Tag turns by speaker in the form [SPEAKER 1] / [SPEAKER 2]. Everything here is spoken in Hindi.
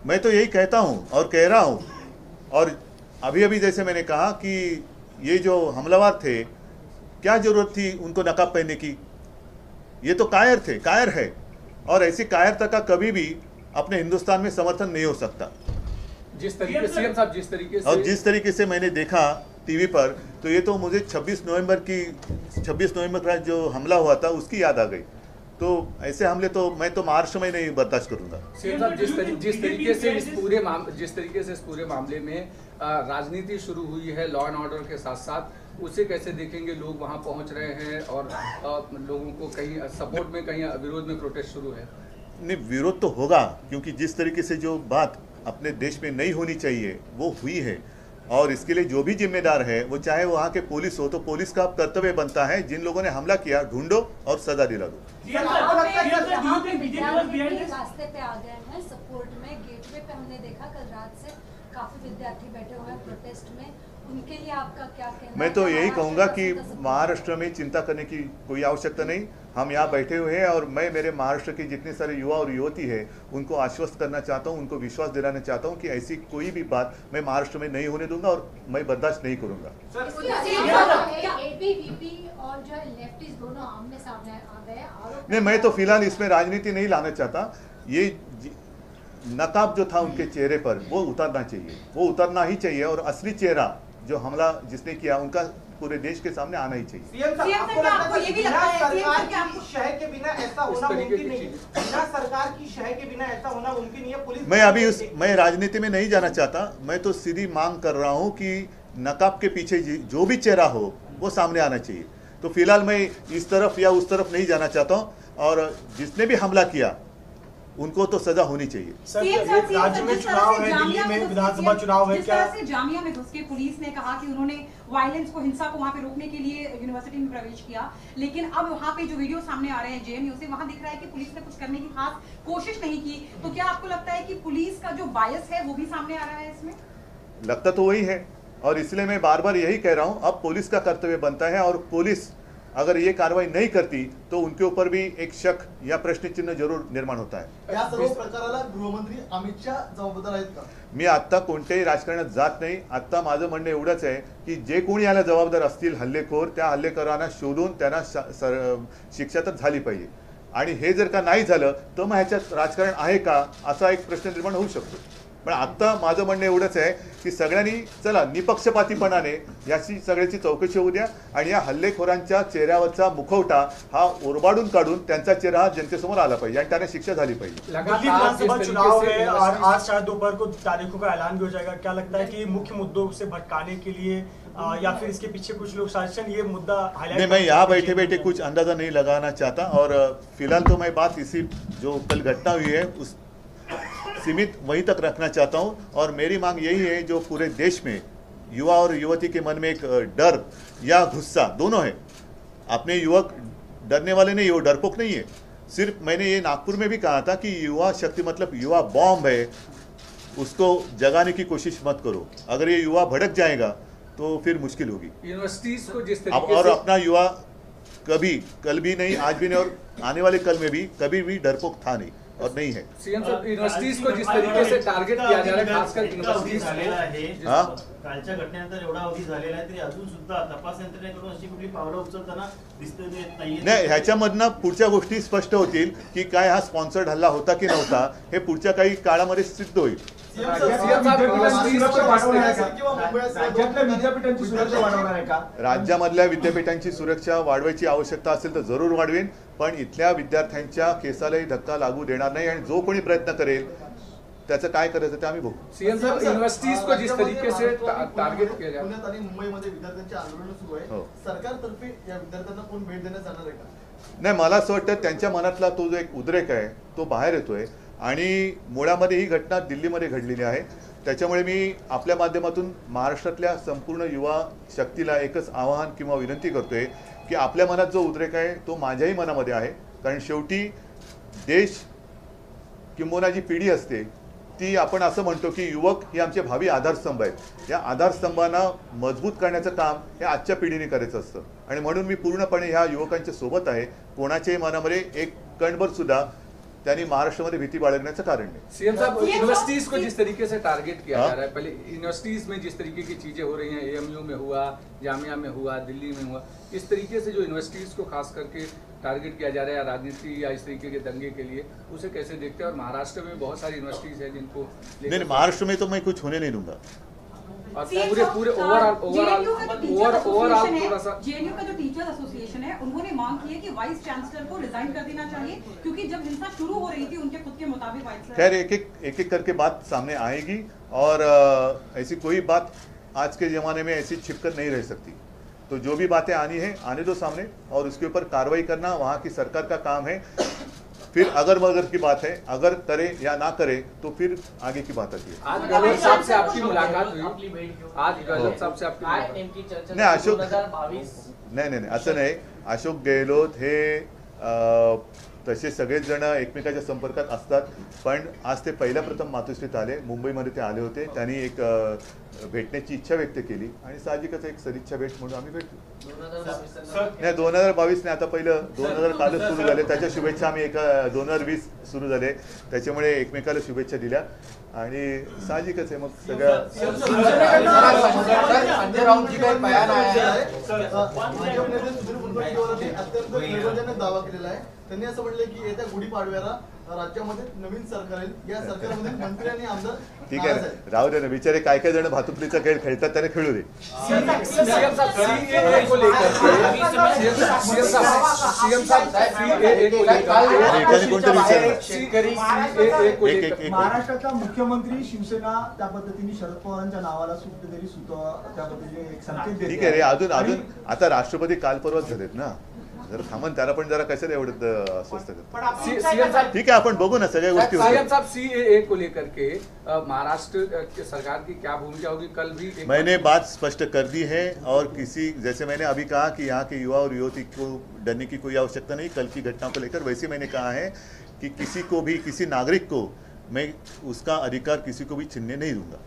[SPEAKER 1] मैं तो यही कहता हूँ और कह रहा हूँ। और अभी अभी जैसे मैंने कहा कि ये जो हमलावर थे, क्या जरूरत थी उनको नकाब पहनने की? ये तो कायर थे, कायर है, और ऐसी कायरता का कभी भी अपने हिंदुस्तान में समर्थन नहीं हो सकता।
[SPEAKER 2] जिस तरीके से साहब,
[SPEAKER 1] जिस तरीके से मैंने देखा टीवी पर, तो ये तो मुझे 26 नवंबर का जो हमला हुआ था उसकी याद आ गई। तो ऐसे हमले तो मैं तो महाराष्ट्र में नहीं बर्दाश्त करूंगा।
[SPEAKER 2] साहब, जिस तरीके से इस पूरे मामले में राजनीति शुरू हुई है लॉ एंड ऑर्डर के साथ साथ, उसे कैसे देखेंगे? लोग वहां पहुंच रहे हैं और लोगों को कहीं सपोर्ट में, कहीं विरोध में प्रोटेस्ट शुरू है।
[SPEAKER 1] नहीं, विरोध तो होगा, क्योंकि जिस तरीके से जो बात अपने देश में नहीं होनी चाहिए वो हुई है, और इसके लिए जो भी जिम्मेदार है, वो चाहे वहाँ के पुलिस हो, तो पुलिस का कर्तव्य बनता है जिन लोगों ने हमला किया ढूंढो और सजा दिला दो।
[SPEAKER 3] रास्ते पे आ गए हैं सपोर्ट में, गेटवे पे हमने देखा कल रात से काफी विद्यार्थी बैठे हुए हैं प्रोटेस्ट में, उनके लिए आपका क्या कहना है?
[SPEAKER 1] मैं तो यही कहूँगा कि महाराष्ट्र में चिंता करने की कोई आवश्यकता नहीं। हम यहाँ बैठे हुए हैं, और मैं मेरे महाराष्ट्र के जितने सारे युवा और युवती है उनको आश्वस्त करना चाहता हूँ, उनको विश्वास दिलाना चाहता हूँ कि ऐसी कोई भी बात मैं महाराष्ट्र में नहीं होने दूंगा और मैं बर्दाश्त नहीं करूँगा। नहीं, मैं तो फिलहाल इसमें राजनीति नहीं लाना चाहता। ये नकाब जो था उनके चेहरे पर वो उतारना चाहिए, वो उतरना ही चाहिए, और असली चेहरा जो हमला जिसने किया उनका पूरे देश के सामने आना ही चाहिए।
[SPEAKER 4] आपको ये भी लगता है सरकार की शह के बिना ऐसा होना मुमकिन नहीं है? बिना सरकार की शह के बिना ऐसा होना मुमकिन नहीं है? पुलिस,
[SPEAKER 1] मैं राजनीति में नहीं जाना चाहता। मैं तो सीधी मांग कर रहा हूँ कि नकाब के पीछे जो भी चेहरा हो वो सामने आना चाहिए। तो फिलहाल मैं इस तरफ या उस तरफ नहीं जाना चाहता हूँ, और जिसने भी हमला किया उनको तो सजा होनी चाहिए।
[SPEAKER 5] राज्य में चुनाव है, दिल्ली में विधानसभा चुनाव है,
[SPEAKER 6] जिस तरह से जामिया में घुस के पुलिस ने कहा कि उन्होंने वायलेंस को, हिंसा को वहां पे रोकने के लिए यूनिवर्सिटी में प्रवेश किया, लेकिन अब वहां पे जो वीडियो सामने आ रहे हैं जेएनयू से, वहां दिख रहा है कि पुलिस ने कुछ करने की खास कोशिश नहीं की। तो क्या आपको लगता है कि पुलिस का जो बायस है वो भी सामने आ रहा है इसमें?
[SPEAKER 1] लगता तो वही है, और इसलिए मैं बार बार यही कह रहा हूँ, अब पुलिस का कर्तव्य बनता है, और पुलिस अगर ये कार्रवाई नहीं करती तो उनके ऊपर भी एक शक या प्रश्न चिन्ह जरूर निर्माण होता है।
[SPEAKER 7] या सर्व प्रकाराला गृहमंत्री अमित शाह जबाबदार आहेत का?
[SPEAKER 1] मी आता कोणत्याही राजकारणात जात नाही। आता माझं म्हणणं एवढंच आहे की जे कोणी याला जबाबदार असतील हल्लेखोर, त्या हल्लेखोरांना शोधून त्यांना शिक्षा तर झाली पाहिजे, आणि हे जर का नाही झालं तर मग ह्याच्यात राजकारण आहे का असा एक प्रश्न निर्माण होऊ शकतो। पण आता माझं म्हणणं एवढंच आहे की सगळ्यांनी चला निपक्षपातीपणाने याची सगळ्याची चौकशी होऊ द्या, आणि या हल्लेखोरांच्या चेहऱ्यावरचा मुखवटा हा ओरबाडून काढून त्यांचा चेहरा हा जनतेसमोर आला पाहिजे आणि त्यांना शिक्षा झाली पाहिजे।
[SPEAKER 5] विधानसभा चुनाव है और आज शायद दोपहर को तारीखों का ऐलान भी हो जाएगा। क्या लगता है कि मुख्य मुद्दों से भटकाने के लिए या फिर इसके पीछे कुछ लोग शासन ये मुद्दा हाईलाइट?
[SPEAKER 1] नहीं, मैं यहाँ बैठे बैठे कुछ अंदाजा नहीं लगाना चाहता, और फिलहाल तो मैं बात इसी जो कल घटना हुई है उस सीमित वहीं तक रखना चाहता हूं। और मेरी मांग यही है, जो पूरे देश में युवा और युवती के मन में एक डर या गुस्सा दोनों है। अपने युवक डरने वाले नहीं, वो डरपोक नहीं है। सिर्फ मैंने ये नागपुर में भी कहा था कि युवा शक्ति मतलब युवा बॉम्ब है, उसको जगाने की कोशिश मत करो। अगर ये युवा भड़क जाएगा तो फिर मुश्किल होगी।
[SPEAKER 2] यूनिवर्सिटीज को जिस तरीके
[SPEAKER 1] और
[SPEAKER 2] से
[SPEAKER 1] अपना युवा कभी, कल भी नहीं, आज भी नहीं, और आने वाले कल में भी कभी भी डरपोक था नहीं और नहीं है।
[SPEAKER 2] सीएम साहब, यूनिवर्सिटीज को जिस तरीके से टार्गेट किया जा रहा है, खासकर यूनिवर्सिटीज
[SPEAKER 8] कालच्या घटनेनंतर एवढा अवधी झालेला आहे तरी अजून सुद्धा तपास यंत्रणेकडून अशी कुठली पावलं उचलताना दिसत नाहीये।
[SPEAKER 1] नाही, ह्याच्यामधनं पुढच्या गोष्टी स्पष्ट होतील की काय हा स्पॉन्सर्ड हल्ला होता की नव्हता, हे पुढच्या काही काळामध्ये सिद्ध होईल। राज्यामधल्या विद्यापीठांची सुरक्षा वाढवायची आवश्यकता असेल तर जरूर वाढवेन, पण इथल्या विद्यार्थ्यांच्या केसालाही धक्का लागू देणार नाही, आणि जो कोणी प्रयत्न करेल त्याचं काय करायचं ते आम्ही बघू।
[SPEAKER 2] सीएम साहब, यूनिवर्सिटीज को जिस तरीके से टारगेट किया जा रहा है,
[SPEAKER 7] पुण्यात आणि मुंबईमध्ये विद्यार्थ्यांचे आंदोलन सुरू आहे, सरकारतर्फे या विद्यार्थ्यांना कोण भेट देण्यात जाणार आहे का?
[SPEAKER 1] नाही, मला असं वाटतं त्यांच्या मनातला तो जो एक उद्रेक आहे तो बाहेर येतोय, आणि मुळामध्ये ही घटना दिल्लीमध्ये घडलेली आहे। त्याच्यामुळे मी आपल्या माध्यमातून महाराष्ट्रातल्या संपूर्ण युवा शक्तीला एकच आवाहन किंवा विनंती करतोय की आपल्या मनात जो उद्रेक आहे तो माझ्याही मनामध्ये आहे, कारण शेवटी देश किंबहुना जी पिढी असते ती, आपण असं म्हणतो की युवक हे आमचे भावी आधारस्तंभ आहेत। या आधारस्तंभांना मजबूत करण्याचं काम हे आजच्या पिढीने करायचं असतं, आणि म्हणून मी पूर्णपणे ह्या युवकांच्या सोबत आहे। कोणाच्याही मनामध्ये एक कणभर सुद्धा त्यांनी महाराष्ट्रामध्ये भीती बाळगण्याचं कारण नाही.
[SPEAKER 2] सीएम साहब, यूनिवर्सिटीज को जिस तरीके से टारगेट किया जा रहा है, पहले यूनिवर्सिटीज में जिस तरीके की चीजें हो रही हैं, एएमयू में हुआ, जामिया में हुआ, दिल्ली में हुआ, इस तरीके से जो यूनिवर्सिटीज को खास करके टारगेट किया जा रहा है राजनीति या इस तरीके के दंगे के लिए, उसे कैसे देखते हैं? और महाराष्ट्र में बहुत सारी यूनिवर्सिटीज है जिनको
[SPEAKER 1] नहीं, महाराष्ट्र में तो मैं कुछ होने नहीं दूंगा.
[SPEAKER 2] और पूरे ओवरऑल थोड़ा सा
[SPEAKER 6] जेएनयू का जो टीचर्स एसोसिएशन है उन्होंने मांग की है कि वाइस चांसलर को रिजाइन कर देना चाहिए, क्योंकि जब हिंसा शुरू हो रही थी उनके खुद के मुताबिक वाइस
[SPEAKER 1] खैर एक एक करके बात सामने आएगी और ऐसी कोई बात आज के ज़माने में ऐसी छिपकर नहीं रह सकती. तो जो भी बातें आनी है आने दो सामने और उसके ऊपर कार्रवाई करना वहाँ की सरकार का काम है. फिर अगर मगर की बात है, अगर करे या ना करे तो फिर आगे की बात आती है.
[SPEAKER 2] आज गहलोत साहब से आपकी मुलाकात हुई, आज गहलोत साहब से आपकी मुलाकात
[SPEAKER 1] नाही अशोक नाही असं नाही. अशोक गेहलोत हे तसे सगळेच जण एकमेकाच्या संपर्कात असतात, पण आज ते पहिल्या प्रथम मातोश्रीत आले. मुंबईमध्ये ते आले होते. त्यांनी एक भेटण्याची इच्छा व्यक्त केली आणि साहजिकच एक सदिच्छा भेट म्हणून आम्ही भेटलो. नाही 2022 ने आता पहिलं 2000 कालच सुरू झाले, त्याच्या शुभेच्छा आम्ही 2020 सुरू झाले, त्याच्यामुळे एकमेकाला शुभेच्छा दिल्या आणि साहजिकच आहे. मग सगळ्या
[SPEAKER 7] संजय राऊत जी काही बयान आहे, भाजप नेते सुधीर मुनगंटीवारांनी अत्यंत निर्वेदनक दावा केलेला आहे. त्यांनी असं म्हटलंय की येत्या गुढीपाडव्याला राज्यामध्ये नवीन सरकार येईल, या सरकारमध्ये मंत्री आणि आमदार.
[SPEAKER 1] ठीक आहे, राहू दे ना, बिचारे काय काय जण भातुकलीचा खेळ खेळतात, त्याने खेळू दे.
[SPEAKER 9] महाराष्ट्राचा मुख्यमंत्री शिवसेना त्या पद्धतीने शरद पवारांच्या नावाला कुठेतरी त्या पद्धतीने एक संकेत देते.
[SPEAKER 1] ठीक आहे रे, अजून आता राष्ट्रपती काल परवाच झालेत ना, जर थांबन त्याला पण जरा कशाला एवढं अस्वस्थ करतात. ठीक आहे, आपण बघू ना सगळ्या गोष्टी.
[SPEAKER 2] सीएम साहब सीएए को लेकर के महाराष्ट्र के सरकार की क्या भूमिका होगी? कल भी
[SPEAKER 1] मैंने बात स्पष्ट कर दी है और किसी जैसे मैंने अभी कहा कि यहाँ के युवा और युवती को डरने की कोई आवश्यकता नहीं. कल की घटना को लेकर वैसे मैंने कहा है कि किसी को भी, किसी नागरिक को मैं उसका अधिकार किसी को भी छीनने नहीं दूंगा.